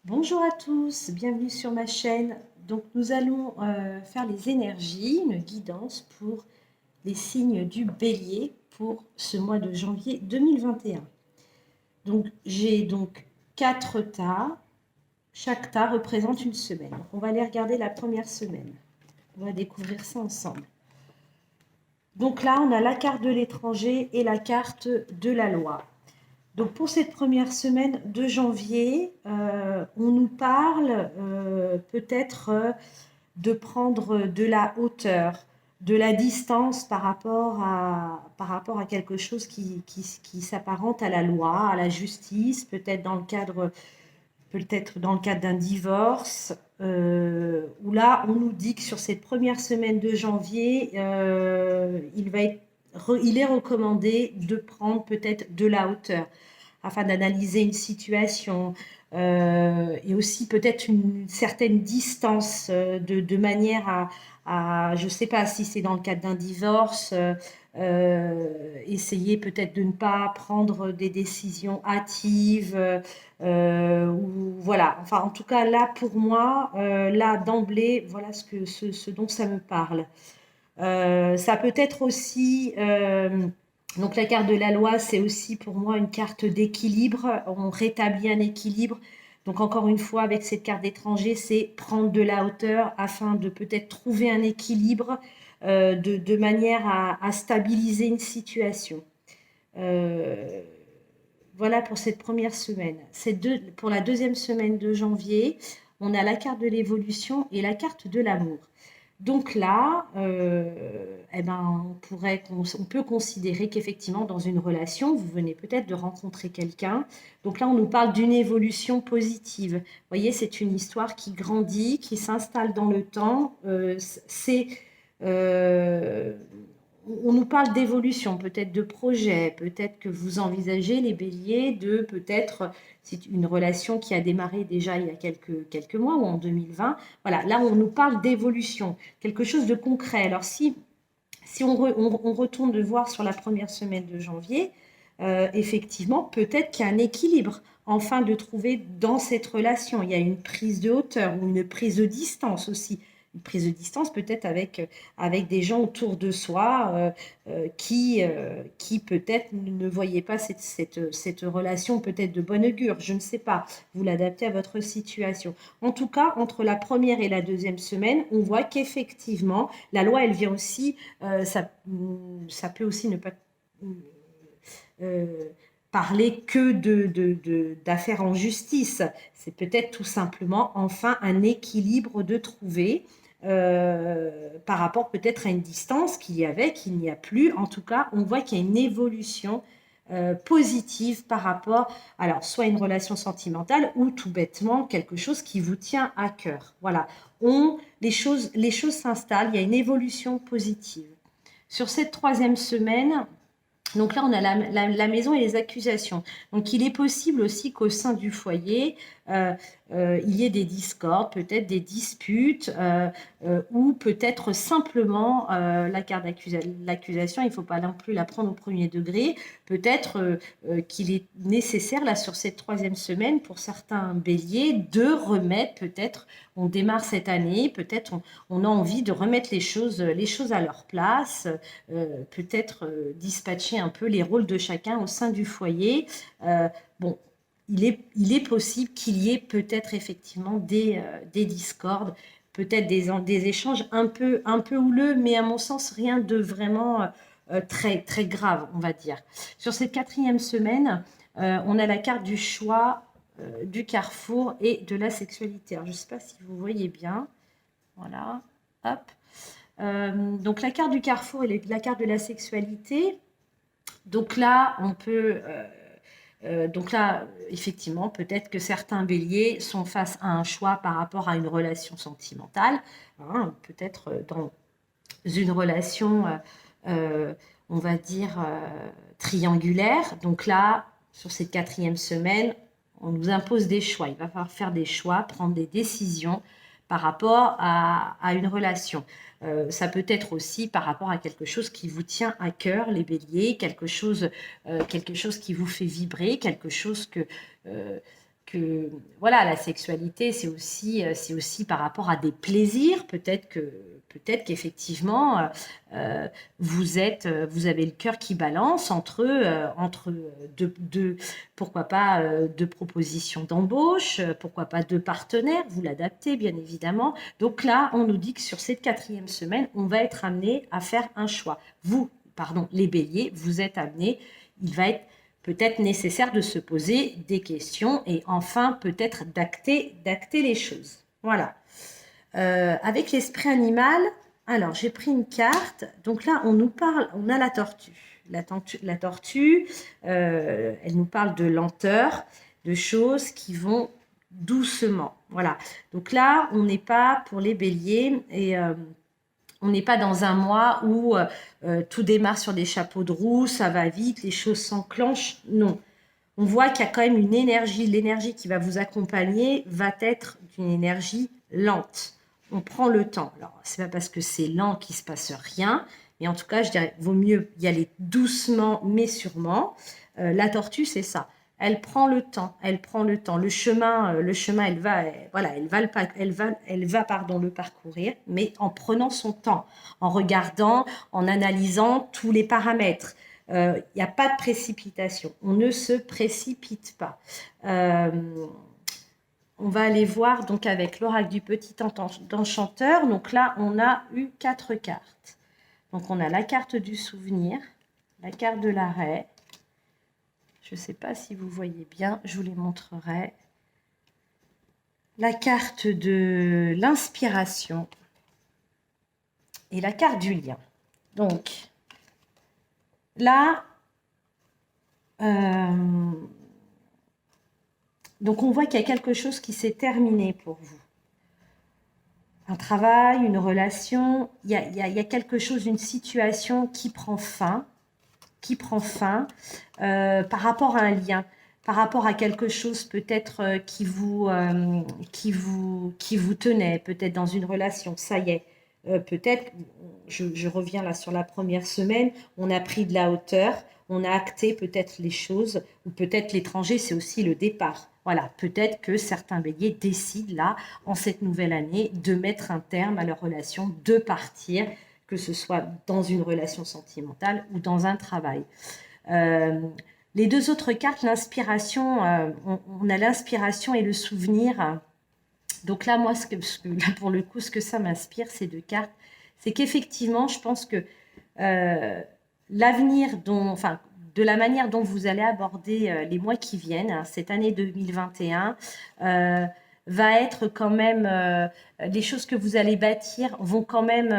Bonjour à tous, bienvenue sur ma chaîne. Donc nous allons faire les énergies, une guidance pour les signes du Bélier pour ce mois de janvier 2021. Donc j'ai donc 4 tas, chaque tas représente une semaine. Donc, on va aller regarder la première semaine. On va découvrir ça ensemble. Donc là, on a la carte de l'étranger et la carte de la loi. Donc pour cette première semaine de janvier, on nous parle peut-être de prendre de la hauteur, de la distance par rapport à quelque chose qui s'apparente à la loi, à la justice, peut-être dans le cadre d'un divorce, où là on nous dit que sur cette première semaine de janvier, il est recommandé de prendre peut-être de la hauteur afin d'analyser une situation, et aussi peut-être une certaine distance, de manière je ne sais pas si c'est dans le cadre d'un divorce, essayer peut-être de ne pas prendre des décisions hâtives, ou voilà. Enfin, en tout cas, là, pour moi, là, d'emblée, voilà ce dont ça me parle. Ça peut être aussi, donc la carte de la loi, c'est aussi pour moi une carte d'équilibre. On rétablit un équilibre. Donc encore une fois, avec cette carte d'étranger, c'est prendre de la hauteur afin de peut-être trouver un équilibre, de manière à stabiliser une situation. Euh, voilà pour cette première semaine. Pour la deuxième semaine de janvier, on a la carte de l'évolution et la carte de l'amour. Donc là, eh ben, on peut considérer qu'effectivement, dans une relation, vous venez peut-être de rencontrer quelqu'un. Donc là, on nous parle d'une évolution positive. Vous voyez, c'est une histoire qui grandit, qui s'installe dans le temps. Euh, on nous parle d'évolution, peut-être de projet, peut-être que vous envisagez, les béliers, de peut-être, c'est une relation qui a démarré déjà il y a quelques mois ou en 2020. Voilà, là on nous parle d'évolution, quelque chose de concret. Alors si on retourne de voir sur la première semaine de janvier, effectivement, peut-être qu'il y a un équilibre enfin de trouver dans cette relation. Il y a une prise de hauteur ou une prise de distance aussi. Une prise de distance peut-être avec des gens autour de soi, qui peut-être ne voyaient pas cette relation peut-être de bonne augure. Je ne sais pas, vous l'adaptez à votre situation. En tout cas, entre la première et la deuxième semaine, on voit qu'effectivement, la loi, elle vient aussi, ça peut aussi ne pas euh, parler que d'affaires en justice. C'est peut-être tout simplement enfin un équilibre de trouver, par rapport peut-être à une distance qu'il y avait, qu'il n'y a plus. En tout cas, on voit qu'il y a une évolution positive par rapport, alors soit une relation sentimentale ou tout bêtement quelque chose qui vous tient à cœur. Voilà, les choses s'installent, il y a une évolution positive. Sur cette troisième semaine, donc là, on a la maison et les accusations. Donc il est possible aussi qu'au sein du foyer, euh, il y ait des discordes, peut-être des disputes, ou peut-être simplement l'accusation, il ne faut pas non plus la prendre au premier degré. Peut-être qu'il est nécessaire, là, sur cette troisième semaine, pour certains béliers, de remettre, peut-être, on démarre cette année, peut-être on a envie de remettre les choses à leur place, peut-être dispatcher un peu les rôles de chacun au sein du foyer. Bon, il est possible qu'il y ait peut-être effectivement des discordes, peut-être des échanges un peu houleux, mais à mon sens, rien de vraiment très, très grave, on va dire. Sur cette quatrième semaine, on a la carte du choix, du carrefour et de la sexualité. Alors, je ne sais pas si vous voyez bien. Voilà, hop. Donc la carte du carrefour et la carte de la sexualité. Donc là, donc là, effectivement, peut-être que certains béliers sont face à un choix par rapport à une relation sentimentale, hein, peut-être dans une relation, on va dire, triangulaire. Donc là, sur cette quatrième semaine, on nous impose des choix. Il va falloir faire des choix, prendre des décisions par rapport à une relation. Ça peut être aussi par rapport à quelque chose qui vous tient à cœur, les béliers, quelque chose qui vous fait vibrer, quelque chose que voilà, la sexualité, c'est aussi par rapport à des plaisirs. Peut-être qu'effectivement, vous avez le cœur qui balance entre pourquoi pas, deux propositions d'embauche, pourquoi pas deux partenaires, vous l'adaptez bien évidemment. Donc là, on nous dit que sur cette 4e semaine, on va être amené à faire un choix. Les béliers, vous êtes amenés, il va être peut-être nécessaire de se poser des questions et enfin peut-être d'acter les choses. Voilà. Avec l'esprit animal, alors j'ai pris une carte. Donc là, on nous parle, on a la tortue. La tortue, elle nous parle de lenteur, de choses qui vont doucement. Voilà. Donc là, on n'est pas pour les béliers et on n'est pas dans un mois où tout démarre sur des chapeaux de roue, ça va vite, les choses s'enclenchent. Non. On voit qu'il y a quand même une énergie. L'énergie qui va vous accompagner va être d'une énergie lente. On prend le temps. Alors, c'est pas parce que c'est lent qu'il se passe rien, mais en tout cas, je dirais, vaut mieux y aller doucement, mais sûrement. La tortue, c'est ça. Elle prend le temps. Elle prend le temps. Le chemin, elle va, voilà, elle va, le parcourir, mais en prenant son temps, en regardant, en analysant tous les paramètres. Il n'y a pas de précipitation. On ne se précipite pas. On va aller voir donc avec l'oracle du petit enchanteur. Donc là, on a eu 4 cartes. Donc on a la carte du souvenir, la carte de l'arrêt. Je ne sais pas si vous voyez bien, je vous les montrerai. La carte de l'inspiration et la carte du lien. Donc là, donc on voit qu'il y a quelque chose qui s'est terminé pour vous. Un travail, une relation, il y a quelque chose, une situation qui prend fin, par rapport à un lien, par rapport à quelque chose peut-être qui vous tenait, peut-être dans une relation, ça y est. Peut-être, je reviens là sur la première semaine, on a pris de la hauteur, on a acté peut-être les choses, ou peut-être l'étranger, c'est aussi le départ. Voilà, peut-être que certains béliers décident là, en cette nouvelle année, de mettre un terme à leur relation, de partir, que ce soit dans une relation sentimentale ou dans un travail. Les 2 autres cartes, l'inspiration, on a l'inspiration et le souvenir. Donc là, moi, là, pour le coup, ce que ça m'inspire, ces 2 cartes, c'est qu'effectivement, je pense que l'avenir de la manière dont vous allez aborder les mois qui viennent, hein, cette année 2021, va être quand même, les choses que vous allez bâtir vont quand même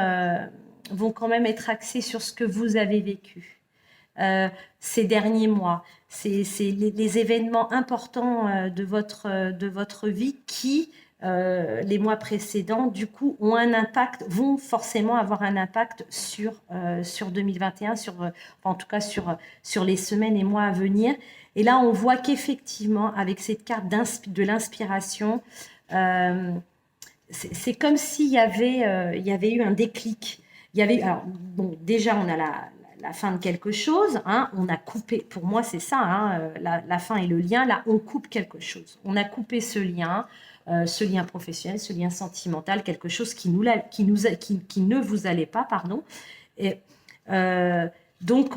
être axées sur ce que vous avez vécu. Ces derniers mois, c'est les événements importants de votre vie qui, les mois précédents, du coup, vont forcément avoir un impact sur 2021, en tout cas sur les semaines et mois à venir. Et là, on voit qu'effectivement, avec cette carte de l'inspiration, c'est comme s'il y avait eu un déclic. Alors, bon, déjà, on a la fin de quelque chose, hein, on a coupé, pour moi c'est ça, hein, la fin et le lien, là on coupe quelque chose. On a coupé ce lien professionnel, ce lien sentimental, quelque chose qui ne vous allait pas, pardon. Et, donc,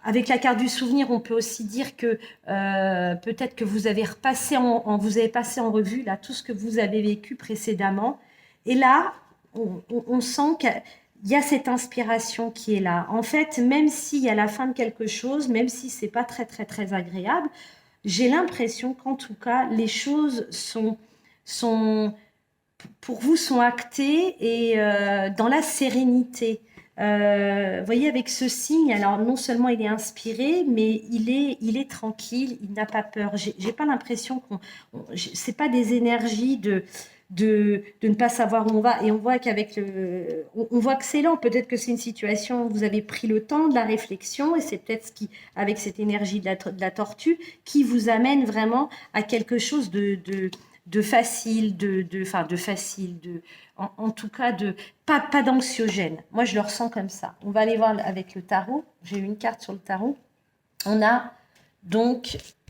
avec la carte du souvenir, on peut aussi dire que peut-être que vous avez passé en revue là, tout ce que vous avez vécu précédemment. Et là, on sent qu'il y a cette inspiration qui est là. En fait, même s'il y a la fin de quelque chose, même si c'est pas très, très, très agréable, j'ai l'impression qu'en tout cas, les choses pour vous, sont actées et dans la sérénité. Vous voyez, avec ce signe, alors non seulement il est inspiré, mais il est tranquille, il n'a pas peur. J'ai pas l'impression c'est pas des énergies de ne pas savoir où on va. Et on voit on voit que c'est lent. Peut-être que c'est une situation où vous avez pris le temps de la réflexion et c'est peut-être avec cette énergie de la tortue, qui vous amène vraiment à quelque chose de facile, en tout cas pas d'anxiogène. Moi, je le ressens comme ça. On va aller voir avec le tarot. J'ai eu une carte sur le tarot. On a donc